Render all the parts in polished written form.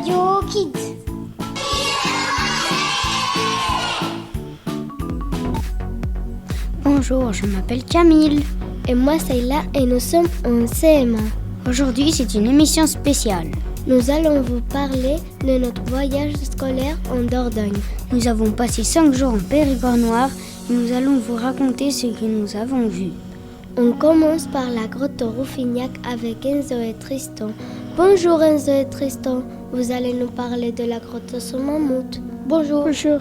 Radio Kids. Bonjour, je m'appelle Camille. Et moi Sayla et nous sommes en CM1. Aujourd'hui, c'est une émission spéciale. Nous allons vous parler de notre voyage scolaire en Dordogne. Nous avons passé 5 jours en Périgord noir et nous allons vous raconter ce que nous avons vu. On commence par la grotte de Rouffignac avec Enzo et Tristan. Bonjour Enzo et Tristan, vous allez nous parler de la grotte de Saut-Mammouth. Bonjour. Bonjour.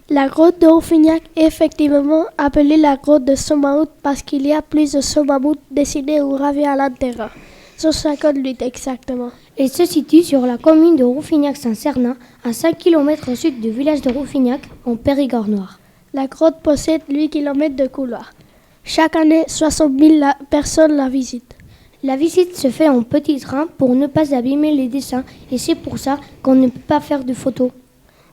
La grotte de Rouffignac est effectivement appelée la grotte de Saut-Mammouth parce qu'il y a plus de Saut-Mammouth dessinés ou gravés à l'intérieur. 158 exactement. Elle se situe sur la commune de Rouffignac-Saint-Cernin, à 5 km au sud du village de Rouffignac, en Périgord noir. La grotte possède 8 km de couloir. Chaque année, 60 000 personnes la visitent. La visite se fait en petit train pour ne pas abîmer les dessins et c'est pour ça qu'on ne peut pas faire de photos.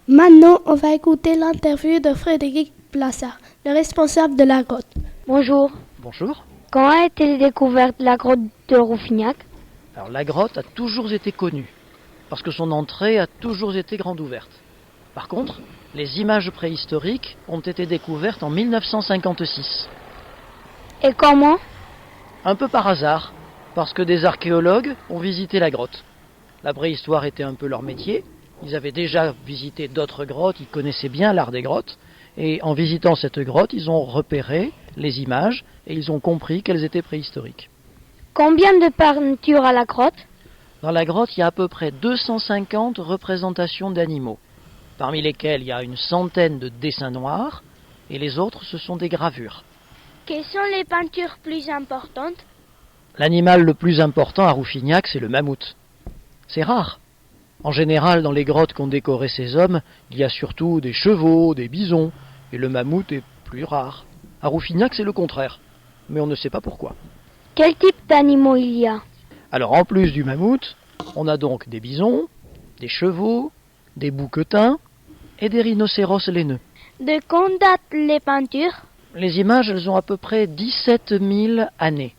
Maintenant, on va écouter l'interview de Frédéric Plassard, le responsable de la grotte. Bonjour. Bonjour. Quand a été découverte la grotte de Rouffignac ? Alors la grotte a toujours été connue, parce que son entrée a toujours été grande ouverte. Par contre, les images préhistoriques ont été découvertes en 1956. Et comment ? Un peu par hasard, parce que des archéologues ont visité la grotte. La préhistoire était un peu leur métier. Ils avaient déjà visité d'autres grottes, ils connaissaient bien l'art des grottes, et en visitant cette grotte, ils ont repéré les images et ils ont compris qu'elles étaient préhistoriques. Combien de peintures à la grotte ? Dans la grotte, il y a à peu près 250 représentations d'animaux, parmi lesquelles il y a une centaine de dessins noirs, et les autres, ce sont des gravures. Quelles sont les peintures plus importantes ? L'animal le plus important à Rouffignac, c'est le mammouth. C'est rare. En général, dans les grottes qu'ont décorées ces hommes, il y a surtout des chevaux, des bisons, et le mammouth est plus rare. À Rouffignac, c'est le contraire, mais on ne sait pas pourquoi. Quel type d'animaux il y a ? Alors, en plus du mammouth, on a donc des bisons, des chevaux, des bouquetins et des rhinocéros laineux. De quand datent les peintures ? Les images, elles ont à peu près 17 000 années.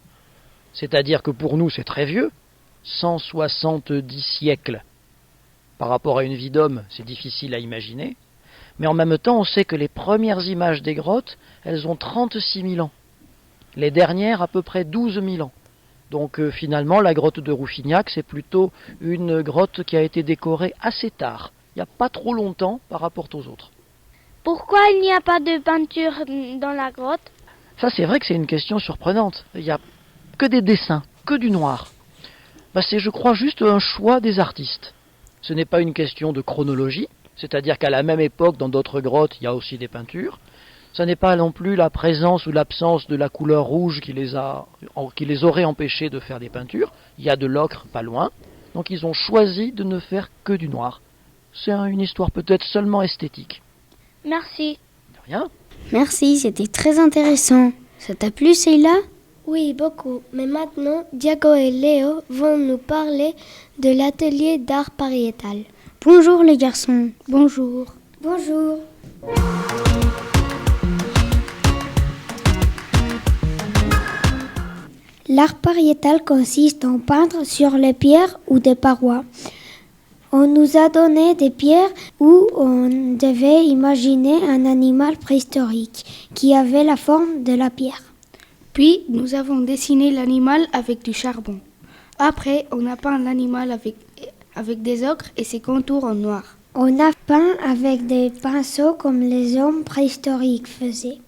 C'est-à-dire que pour nous, c'est très vieux, 170 siècles. Par rapport à une vie d'homme, c'est difficile à imaginer. Mais en même temps, on sait que les premières images des grottes, elles ont 36 000 ans. Les dernières, à peu près 12 000 ans. Donc finalement, la grotte de Rouffignac, c'est plutôt une grotte qui a été décorée assez tard. Il n'y a pas trop longtemps par rapport aux autres. Pourquoi il n'y a pas de peinture dans la grotte ? Ça, c'est vrai que c'est une question surprenante. Il n'y a que des dessins, que du noir. C'est, je crois, juste un choix des artistes. Ce n'est pas une question de chronologie, c'est-à-dire qu'à la même époque, dans d'autres grottes, il y a aussi des peintures. Ce n'est pas non plus la présence ou l'absence de la couleur rouge qui les aurait empêchés de faire des peintures. Il y a de l'ocre pas loin, donc ils ont choisi de ne faire que du noir. C'est une histoire peut-être seulement esthétique. Merci. De rien. Merci, c'était très intéressant. Ça t'a plu, Sayla ? Oui, beaucoup. Mais maintenant, Diego et Léo vont nous parler de l'atelier d'art pariétal. Bonjour les garçons. Bonjour. Bonjour. L'art pariétal consiste en peindre sur les pierres ou des parois. On nous a donné des pierres où on devait imaginer un animal préhistorique qui avait la forme de la pierre. Puis, nous avons dessiné l'animal avec du charbon. Après, on a peint l'animal avec des ocres et ses contours en noir. On a peint avec des pinceaux comme les hommes préhistoriques faisaient.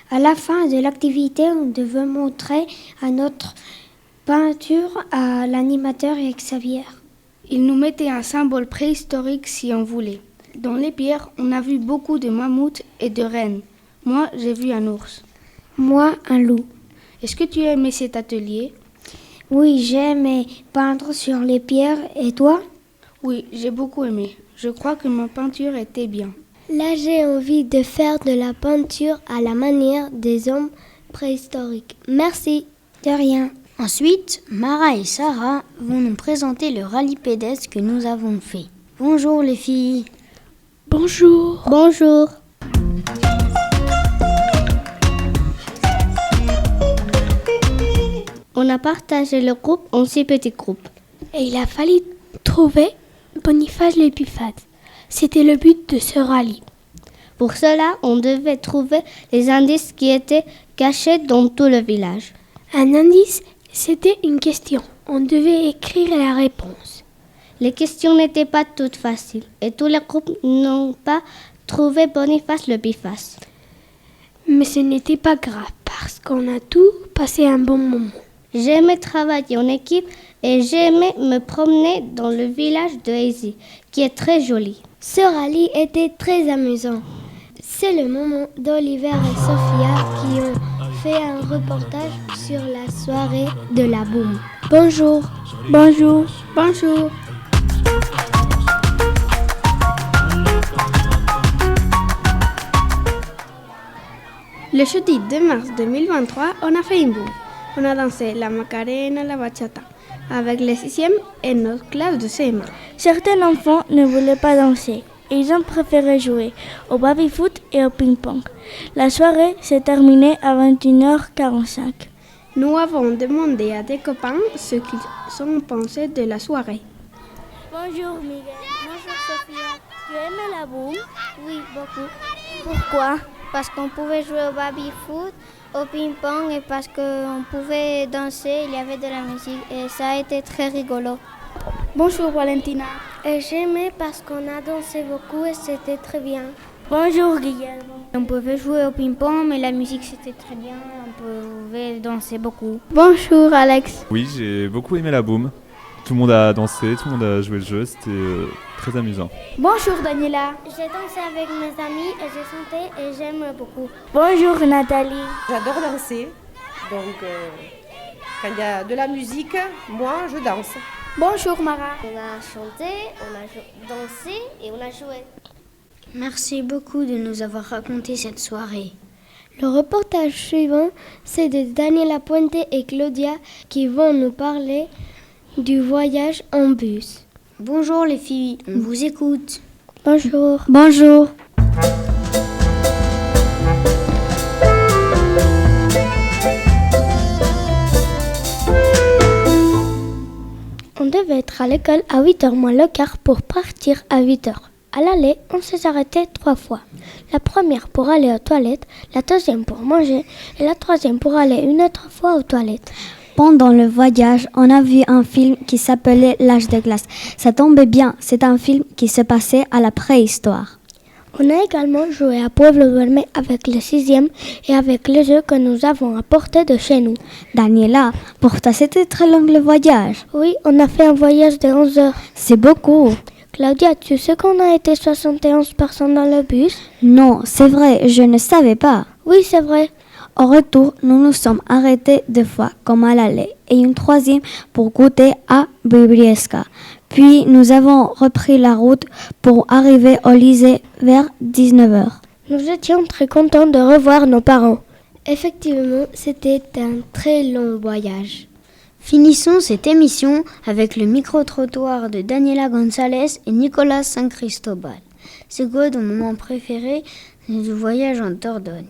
À la fin de l'activité, on devait montrer à notre peinture à l'animateur et Xavier. Il nous mettait un symbole préhistorique si on voulait. Dans les pierres, on a vu beaucoup de mammouths et de rennes. Moi, j'ai vu un ours. Moi, un loup. Est-ce que tu as aimé cet atelier ? Oui, j'ai aimé peindre sur les pierres. Et toi ? Oui, j'ai beaucoup aimé. Je crois que ma peinture était bien. Là, j'ai envie de faire de la peinture à la manière des hommes préhistoriques. Merci. De rien. Ensuite, Mara et Sarah vont nous présenter le rallye pédestre que nous avons fait. Bonjour les filles. Bonjour. Bonjour. On a partagé le groupe en 6 petits groupes. Et il a fallu trouver Boniface l'Épiphane. C'était le but de ce rallye. Pour cela, on devait trouver les indices qui étaient cachés dans tout le village. Un indice, c'était une question. On devait écrire la réponse. Les questions n'étaient pas toutes faciles et tous les groupes n'ont pas trouvé Boniface l'Épiphane. Mais ce n'était pas grave parce qu'on a tout passé un bon moment. J'aimais travailler en équipe et j'aimais me promener dans le village de Hazy, qui est très joli. Ce rallye était très amusant. C'est le moment d'Oliver et Sophia qui ont fait un reportage sur la soirée de la boum. Bonjour. Bonjour. Bonjour. Le jeudi 2 mars 2023, on a fait une boum. On a dansé la Macarena, la bachata, avec les 6e et notre classe de CM1. Certains enfants ne voulaient pas danser. Ils ont préféré jouer au baby-foot et au ping-pong. La soirée s'est terminée à 21h45. Nous avons demandé à des copains ce qu'ils ont pensé de la soirée. Bonjour Miguel, bonjour Sophia. Tu aimes la boum? Oui, beaucoup. Pourquoi? Parce qu'on pouvait jouer au baby-foot, au ping-pong et parce qu'on pouvait danser, il y avait de la musique et ça a été très rigolo. Bonjour Valentina. Et j'aimais parce qu'on a dansé beaucoup et c'était très bien. Bonjour Guillermo. On pouvait jouer au ping-pong, mais la musique c'était très bien, on pouvait danser beaucoup. Bonjour Alex. Oui, j'ai beaucoup aimé la boum. Tout le monde a dansé, tout le monde a joué le jeu, c'était très amusant. Bonjour Daniela. J'ai dansé avec mes amis et j'ai chanté et j'aime beaucoup. Bonjour Nathalie. J'adore danser, donc quand il y a de la musique, moi je danse. Bonjour Mara. On a chanté, on a dansé et on a joué. Merci beaucoup de nous avoir raconté cette soirée. Le reportage suivant, c'est de Daniela Puente et Claudia qui vont nous parler du voyage en bus. Bonjour les filles, on vous écoute. Bonjour. Bonjour. On devait être à l'école à 8h moins le quart pour partir à 8h. À l'aller, on s'est arrêté 3 fois. La première pour aller aux toilettes, la deuxième pour manger et la troisième pour aller une autre fois aux toilettes. Pendant le voyage, on a vu un film qui s'appelait L'âge de glace. Ça tombait bien, c'est un film qui se passait à la préhistoire. On a également joué à Pueblo Duerme avec le 6e et avec les jeux que nous avons apportés de chez nous. Daniela, pour toi c'était très long le voyage. Oui, on a fait un voyage de 11 heures. C'est beaucoup. Claudia, tu sais qu'on a été 71 personnes dans le bus? Non, c'est vrai, je ne savais pas. Oui, c'est vrai. Au retour, nous nous sommes arrêtés 2 fois, comme à l'aller, et une troisième pour goûter à Bribriesca. Puis nous avons repris la route pour arriver au lycée vers 19h. Nous étions très contents de revoir nos parents. Effectivement, c'était un très long voyage. Finissons cette émission avec le micro-trottoir de Daniela González et Nicolas San Cristobal. C'est quoi ton moment préféré du voyage en Dordogne?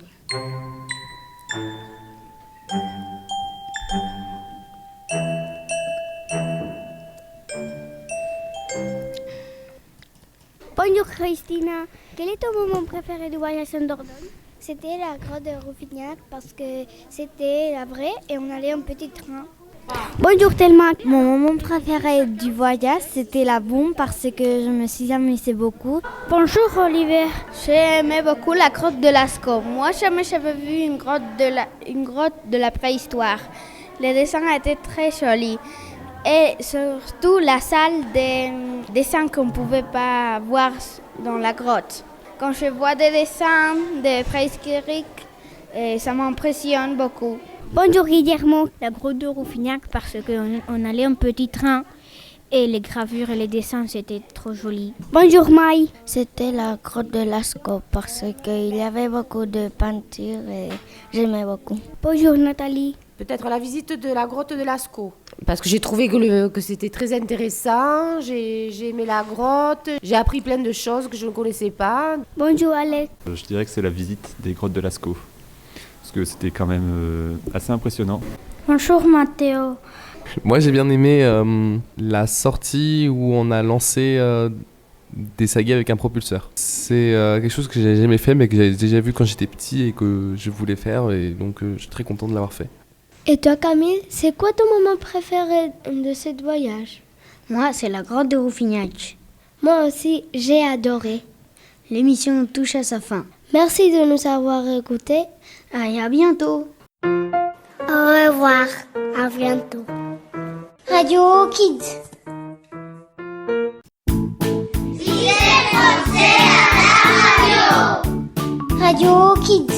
Bonjour Christina, quel est ton moment préféré du voyage en Dordogne? C'était la grotte de Rouffignac parce que c'était la vraie et on allait en petit train. Bonjour Thelma. Mon moment préféré du voyage, c'était la boum parce que je me suis amusée beaucoup. Bonjour Oliver. J'ai aimé beaucoup la grotte de Lascaux. Moi, jamais j'avais vu une grotte de la préhistoire. Les dessins étaient très jolis. Et surtout la salle des dessins qu'on ne pouvait pas voir dans la grotte. Quand je vois des dessins de préhistoriques, ça m'impressionne beaucoup. Bonjour Guillermo, la grotte de Rouffignac parce qu'on allait en petit train et les gravures et les dessins c'était trop joli. Bonjour Maï. C'était la grotte de Lascaux parce qu'il y avait beaucoup de peintures et j'aimais beaucoup. Bonjour Nathalie. Peut-être la visite de la grotte de Lascaux. Parce que j'ai trouvé que c'était très intéressant, j'ai aimé la grotte, j'ai appris plein de choses que je ne connaissais pas. Bonjour Alex. Je dirais que c'est la visite des grottes de Lascaux. Parce que c'était quand même assez impressionnant. Bonjour Mathéo. Moi j'ai bien aimé la sortie où on a lancé des sagas avec un propulseur. C'est quelque chose que j'avais jamais fait mais que j'avais déjà vu quand j'étais petit et que je voulais faire et donc je suis très content de l'avoir fait. Et toi Camille, c'est quoi ton moment préféré de ce voyage? Moi, c'est la grotte de Rouffignac. Moi aussi, j'ai adoré. L'émission touche à sa fin. Merci de nous avoir écoutés. Et à bientôt. Au revoir. À bientôt. Radio Kids. Français à la radio. Radio Kids.